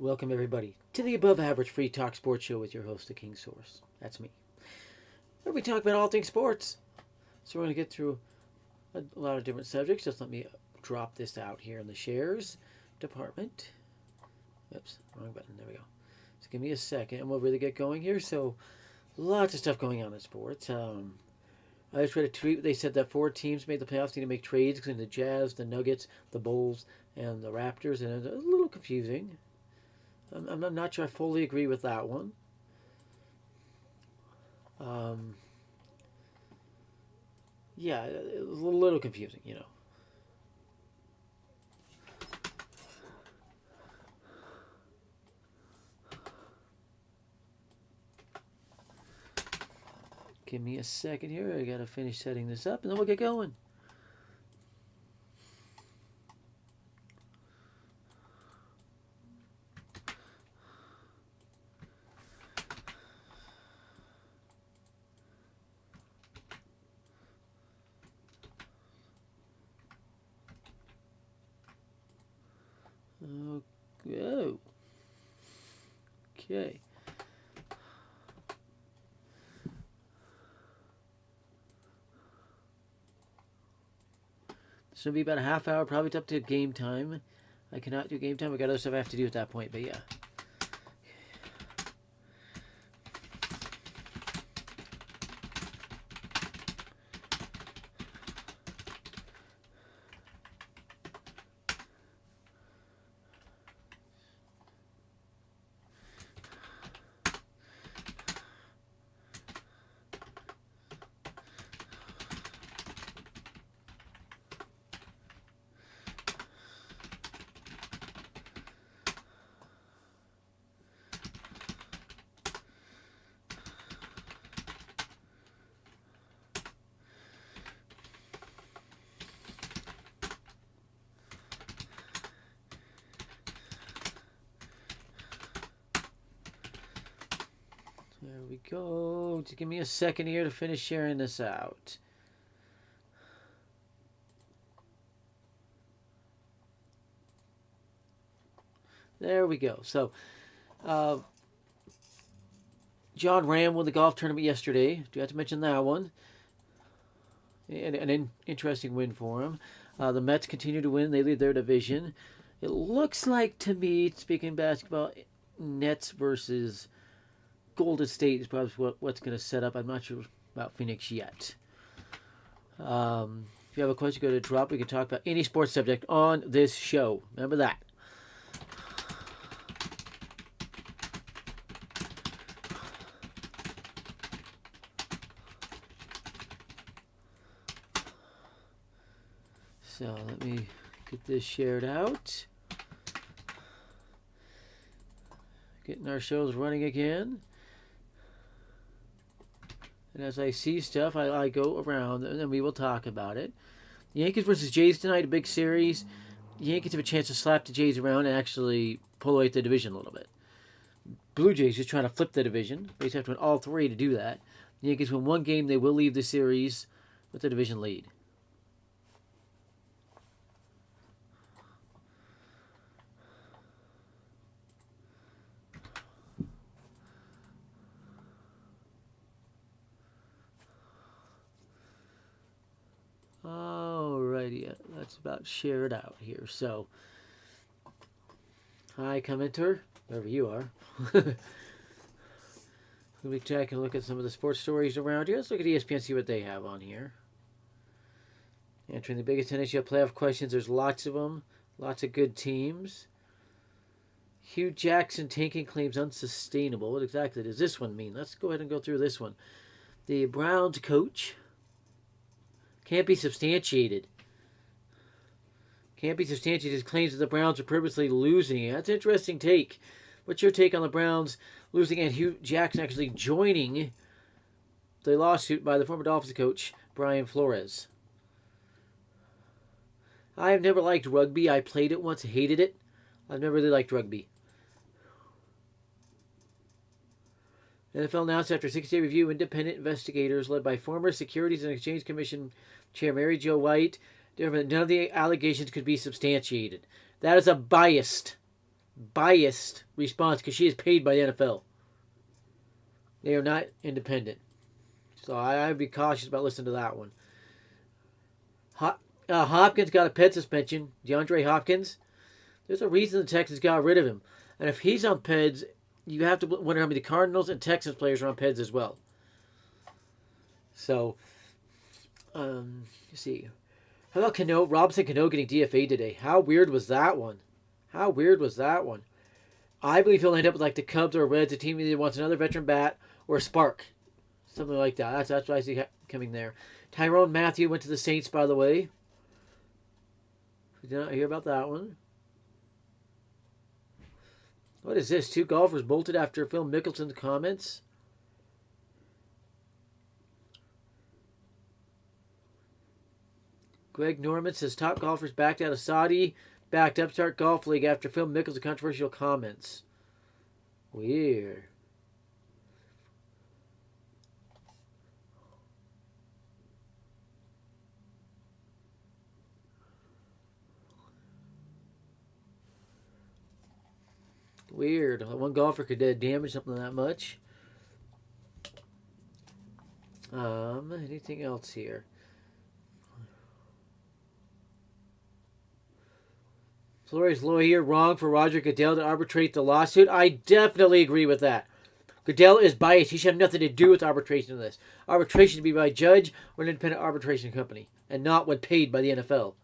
Welcome, everybody, to the Above Average Free Talk Sports Show with your host, the King Source. That's me. Where we talk about all things sports. So, we're going to get through a lot of different subjects. Just let me drop this out here in the shares department. Oops, wrong button. There we go. So, give me a second and we'll really get going here. So, lots of stuff going on in sports. I just read a tweet. They said that 4 teams made the playoffs need to make trades, including the Jazz, the Nuggets, the Bulls, and the Raptors. And it's a little confusing. I'm not sure I fully agree with that one. Um, yeah, it was a little confusing. Give me a second here. I gotta finish setting this up, and then we'll get going. Oh, okay. This will be about a half hour, probably up to game time. I cannot do game time. I got other stuff I have to do at that point, but yeah. There we go. Just give me a second here to finish sharing this out. There we go. So, John Ram won the golf tournament yesterday. Do you have to mention that one? An interesting win for him. The Mets continue to win. They lead their division. It looks like to me, speaking basketball, Nets versus Golden State is probably what's going to set up. I'm not sure about Phoenix yet. If you have a question, go to drop. We can talk about any sports subject on this show. Remember that. So let me get this shared out. Getting our shows running again. And as I see stuff, I go around and then we will talk about it. Yankees versus Jays tonight, a big series. The Yankees have a chance to slap the Jays around and actually pull away the division a little bit. Blue Jays just trying to flip the division. They have to win all three to do that. The Yankees win one game, they will leave the series with the division lead. Alrighty, that's about shared out here. So, hi, commenter, wherever you are. We'll be taking a look at some of the sports stories around here. Let's look at ESPN, see what they have on here. Answering the biggest NHL playoff questions. There's lots of them. Lots of good teams. Hugh Jackson tanking claims unsustainable. What exactly does this one mean? Let's go ahead and go through this one. The Browns coach can't be substantiated. Can't be substantiated. His claims that the Browns are purposely losing. That's an interesting take. What's your take on the Browns losing and Hugh Jackson actually joining the lawsuit by the former Dolphins coach, Brian Flores? I have never liked rugby. I played it once, hated it. I've never really liked rugby. NFL announced after a 6-day review, independent investigators led by former Securities and Exchange Commission Chair Mary Jo White determined none of the allegations could be substantiated. That is a biased biased response because she is paid by the NFL. They are not independent. So I'd be cautious about listening to that one. Hopkins got a Ped suspension. DeAndre Hopkins. There's a reason the Texans got rid of him. And if he's on Peds, you have to wonder how many Cardinals and Texans players are on Peds as well. So, let's see. How about Robinson Cano getting DFA'd today? How weird was that one? How weird was that one? I believe he'll end up with like the Cubs or Reds, a team that either wants another veteran bat or a spark. Something like that. That's what I see coming there. Tyrone Matthew went to the Saints, by the way. Did not hear about that one. What is this? 2 golfers bolted after Phil Mickelson's comments. Greg Norman says top golfers backed out of Saudi, backed Upstart Golf League after Phil Mickelson's controversial comments. Weird. Weird. One golfer could damage something that much. Anything else here? Flores lawyer wrong for Roger Goodell to arbitrate the lawsuit. I definitely agree with that. Goodell is biased. He should have nothing to do with arbitration in this. Arbitration should be by a judge or an independent arbitration company, and not when paid by the NFL.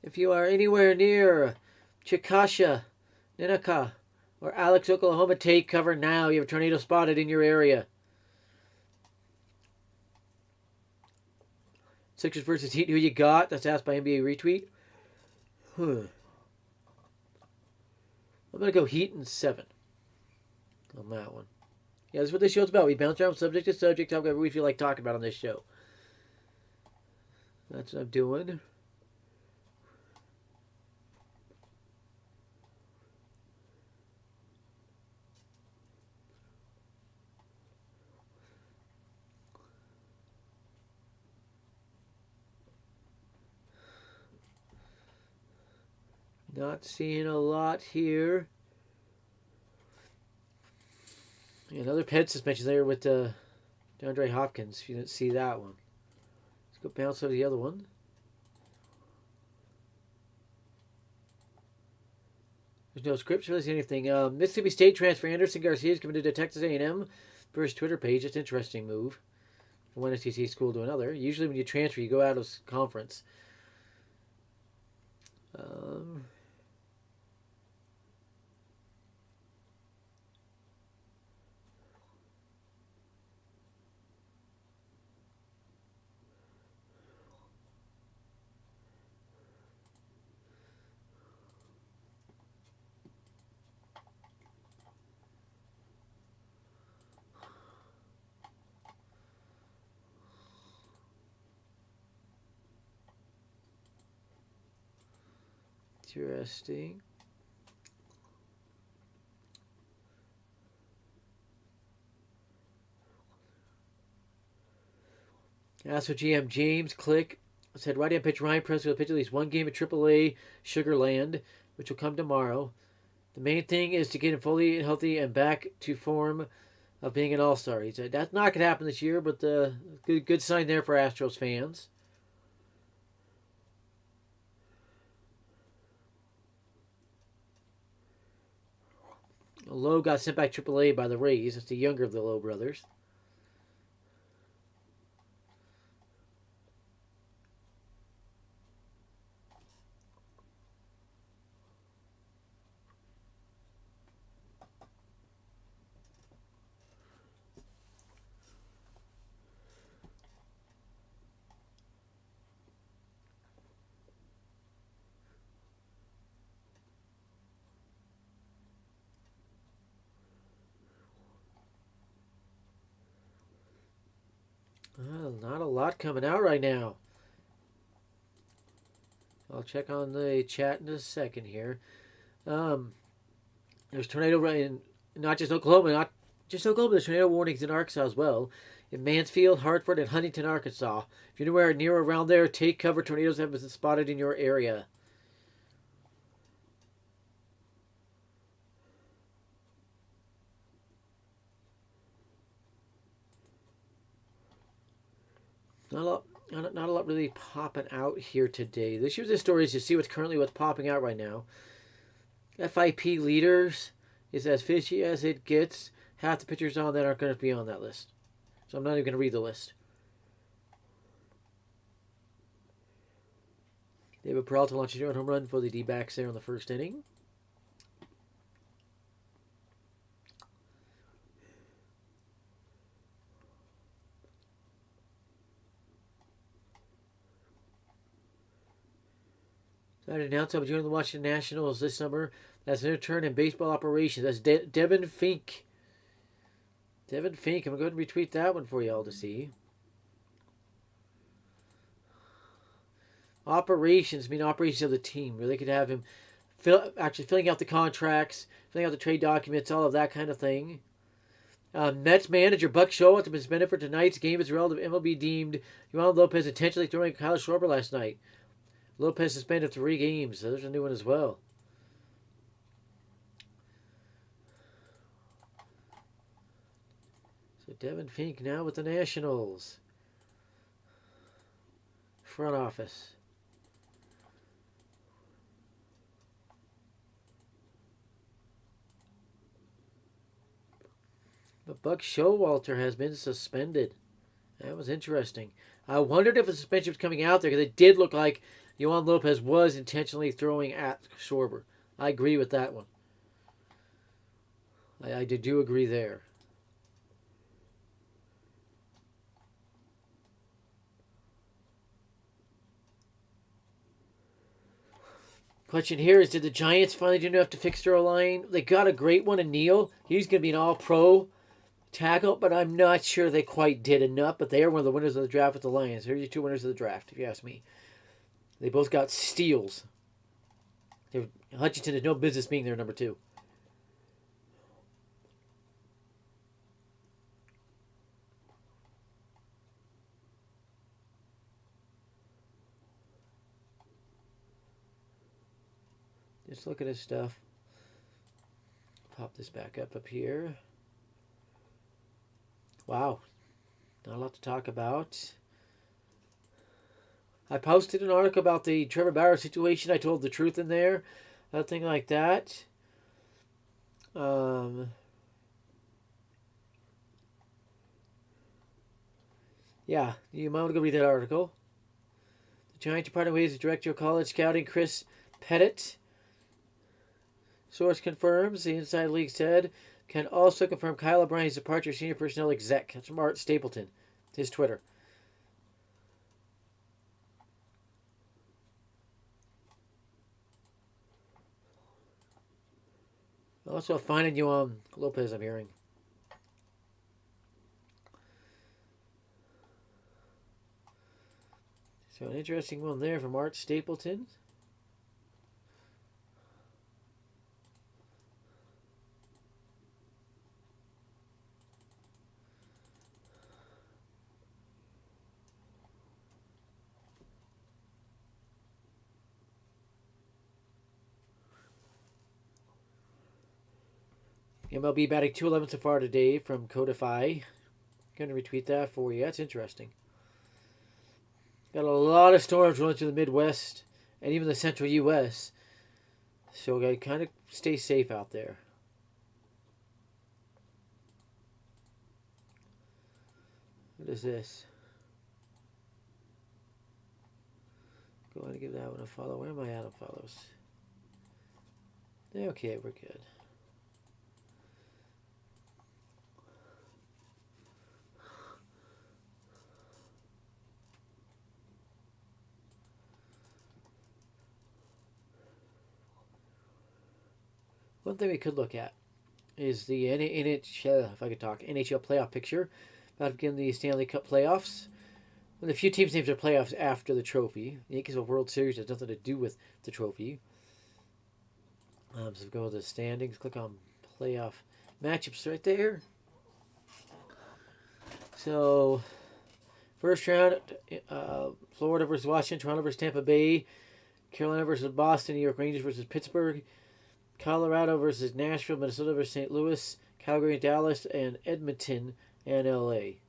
If you are anywhere near Chickasha, Ninaka, or Alex, Oklahoma, take cover now. You have a tornado spotted in your area. Sixers versus Heat. Who you got? That's asked by NBA Retweet. I'm going to go Heat in 7 on that one. Yeah, that's what this show's about. We bounce around subject to subject, talk whatever we feel like talking about on this show. That's what I'm doing. Not seeing a lot here. Another Ped suspension there with DeAndre Hopkins. If you didn't see that one. Let's go bounce over the other one. There's no scripts for this anything. Mississippi State transfer Anderson Garcia is committed to Texas A&M for his Twitter page. It's an interesting move from one SEC school to another. Usually when you transfer, you go out of conference. Interesting. Astro GM James Click said right-hand pitch Ryan Presley will pitch at least one game at AAA Sugar Land, which will come tomorrow. The main thing is to get him fully healthy and back to form of being an all-star. He said that's not going to happen this year, but good sign there for Astros fans. Lowe got sent back AAA by the Rays. It's the younger of the Lowe brothers. Not a lot coming out right now. I'll check on the chat in a second here. There's tornado rain, not just Oklahoma, there's tornado warnings in Arkansas as well. in Mansfield, Hartford, and Huntington, Arkansas. If you're anywhere near or around there, take cover. Tornadoes have been spotted in your area. Not a lot, not a lot really popping out here today. The issue with this story is to see what's popping out right now. FIP leaders is as fishy as it gets. Half the pitchers on that aren't going to be on that list. So I'm not even going to read the list. David Peralta launches a home run for the D-backs there in the first inning. So I announced I'll be joining the Washington Nationals this summer. That's an intern in baseball operations. That's Devin Fink. Devin Fink. I'm going to retweet that one for you all to see. Operations mean operations of the team. Where they could have him filling out the contracts, filling out the trade documents, all of that kind of thing. Mets manager Buck Showalter has been suspended for tonight's game as a result of MLB deemed Yoan Lopez intentionally throwing Kyle Schwarber last night. Lopez suspended 3 games. So there's a new one as well. So Devin Fink now with the Nationals. Front office. But Buck Showalter has been suspended. That was interesting. I wondered if a suspension was coming out there because it did look like Yoan Lopez was intentionally throwing at Schwarber. I agree with that one. I do agree there. Question here is, did the Giants finally do enough to fix their line? They got a great one in Neal. He's going to be an all-pro tackle, but I'm not sure they quite did enough. But they are one of the winners of the draft with the Lions. They're your 2 winners of the draft, if you ask me. They both got steals. Hutchinson had no business being their number 2. Just look at his stuff. Pop this back up here. Wow. Not a lot to talk about. I posted an article about the Trevor Bauer situation. I told the truth in there. Nothing like that. Yeah, you might want to go read that article. The Giants are parting ways with Director of College Scouting Chris Pettit. Source confirms, the Inside League said, can also confirm Kyle O'Brien's departure, senior personnel exec. That's from Art Stapleton, his Twitter. Also, finding you on Lopez, I'm hearing. So, an interesting one there from Art Stapleton. MLB batting 211 so far today from Codify. Going to retweet that for you. That's interesting. Got a lot of storms rolling through the Midwest and even the central U.S. So we got to kind of stay safe out there. What is this? Go ahead and give that one a follow. Where am I at on follows? Okay, we're good. One thing we could look at is the NHL, if I could talk, NHL playoff picture. About to begin the Stanley Cup playoffs. One of the few teams named their playoffs after the trophy. The Yankees of World Series has nothing to do with the trophy. So go to the standings. Click on playoff matchups right there. So, first round, Florida versus Washington, Toronto versus Tampa Bay, Carolina versus Boston, New York Rangers versus Pittsburgh, Colorado versus Nashville, Minnesota versus St. Louis, Calgary and Dallas, and Edmonton and LA.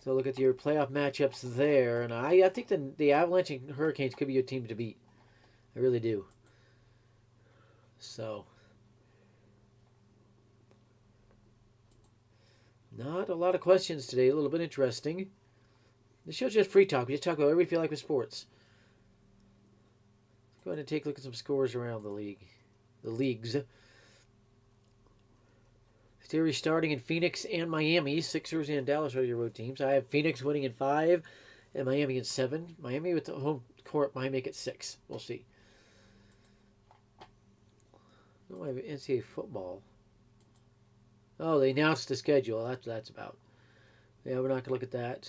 So look at your playoff matchups there, and I think the Avalanche and Hurricanes could be your team to beat. I really do. So, not a lot of questions today. A little bit interesting. The show's just free talk. We just talk about whatever we feel like with sports. Let's go ahead and take a look at some scores around the leagues. Series starting in Phoenix and Miami. Sixers and Dallas are your road teams. I have Phoenix winning in 5 and Miami in 7. Miami with the home court might make it 6. We'll see. Oh, I have NCAA football. Oh, they announced the schedule. That's what that's about. Yeah, we're not going to look at that.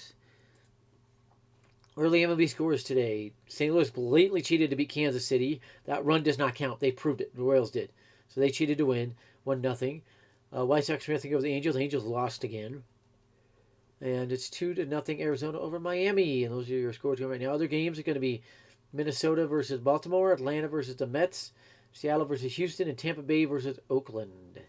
Early MLB scores today. St. Louis blatantly cheated to beat Kansas City. That run does not count. They proved it. The Royals did. So they cheated to win. 1-0. White Sox nothing over the Angels. The Angels lost again. And it's 2-0 Arizona over Miami. And those are your scores going right now. Other games are going to be Minnesota versus Baltimore, Atlanta versus the Mets, Seattle versus Houston, and Tampa Bay versus Oakland.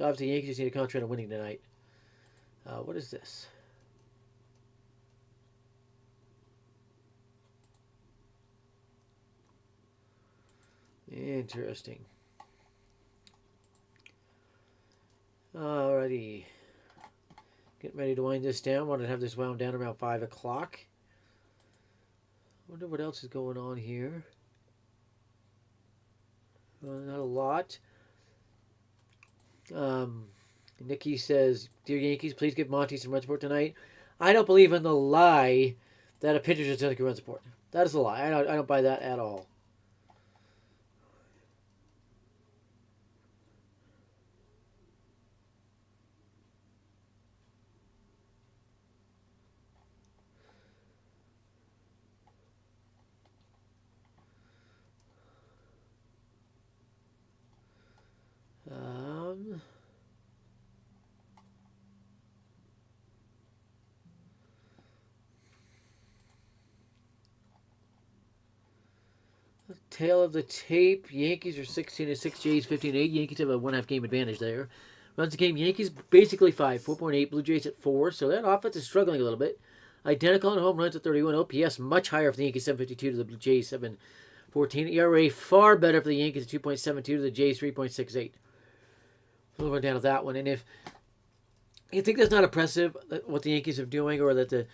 Obviously, the Yankees need to concentrate on winning tonight. What is this? Interesting. Alrighty. Getting ready to wind this down. Wanted to have this wound down around 5 o'clock. Wonder what else is going on here. Not a lot. Nikki says, "Dear Yankees, please give Monty some run support tonight." I don't believe in the lie that a pitcher just doesn't get run support. That is a lie. I don't buy that at all. Tail of the tape. Yankees are 16-6, Jays 15-8. Yankees have a 1.5 game advantage there. Runs a game. Yankees basically 5, 4.8. Blue Jays at 4. So that offense is struggling a little bit. Identical in home runs at 31. OPS much higher for the Yankees, 752 to the Blue Jays, 714. ERA far better for the Yankees at 2.72 to the Jays, 3.68. We'll run down to that one. And if you think that's not impressive, what the Yankees are doing, or that the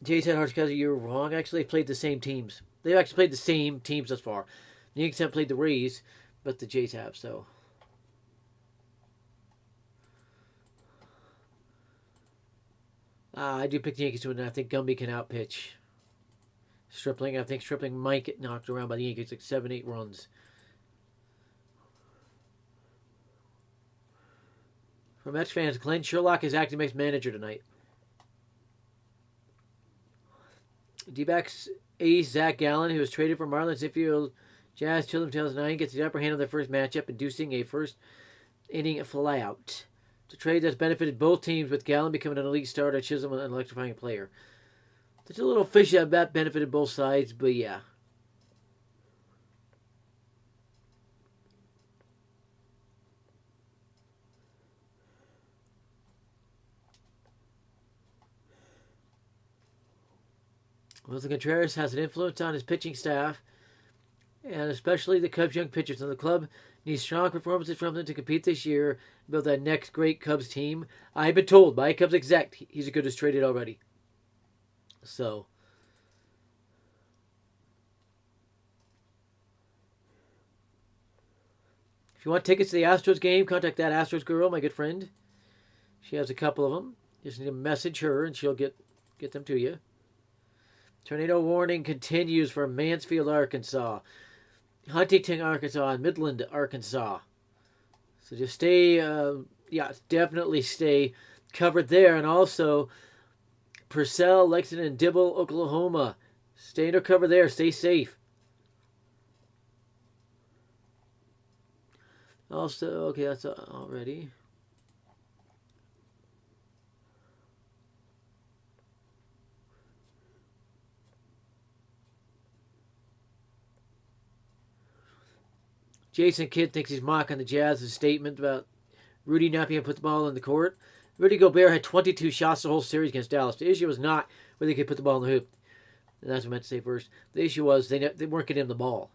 Jays had hard schedule, you're wrong. Actually, they've played the same teams. They've actually played the same teams thus far. The Yankees haven't played the Rays, but the Jays have, so. I do pick the Yankees to win, and I think Gumby can outpitch Stripling. I think Stripling might get knocked around by the Yankees, like 7-8 runs. For Mets fans, Glenn Sherlock is acting Mets manager tonight. D-backs ace Zach Gallen, who was traded for Marlins infield Jazz Chisholm 2009, gets the upper hand of their first matchup, inducing a first-inning flyout. It's a trade that's benefited both teams, with Gallen becoming an elite starter, Chisholm an electrifying player. There's a little fishy that benefited both sides, but yeah. Wilson Contreras has an influence on his pitching staff, and especially the Cubs' young pitchers. And the club needs strong performances from them to compete this year and build that next great Cubs team. I've been told by a Cubs exec he's as good as traded already. So, if you want tickets to the Astros game, contact that Astros girl, my good friend. She has a couple of them. Just need to message her, and she'll get them to you. Tornado warning continues for Mansfield, Arkansas. Huntington, Arkansas, and Midland, Arkansas. So just stay, definitely stay covered there. And also Purcell, Lexington, and Dibble, Oklahoma. Stay under cover there. Stay safe. Also, okay, that's already. Jason Kidd thinks he's mocking the Jazz's statement about Rudy not being able to put the ball in the court. Rudy Gobert had 22 shots the whole series against Dallas. The issue was not whether he could put the ball in the hoop. And that's what I meant to say first. The issue was they weren't getting him the ball.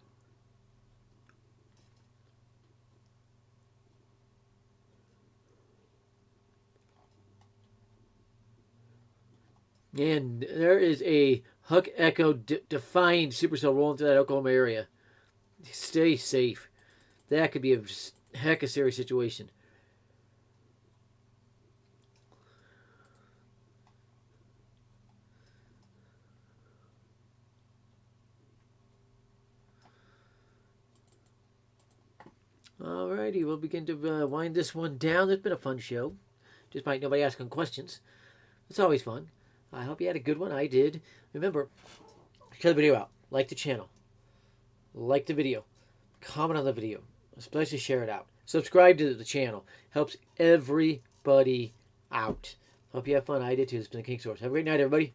And there is a Huck Echo defined supercell rolling through that Oklahoma area. Stay safe. That could be a heck of a serious situation. Alrighty, we'll begin to wind this one down. It's been a fun show. Despite nobody asking questions. It's always fun. I hope you had a good one. I did. Remember, share the video out. Like the channel. Like the video. Comment on the video. Especially share it out. Subscribe to the channel. Helps everybody out. Hope you have fun. I did too. This has been the King Source. Have a great night, everybody.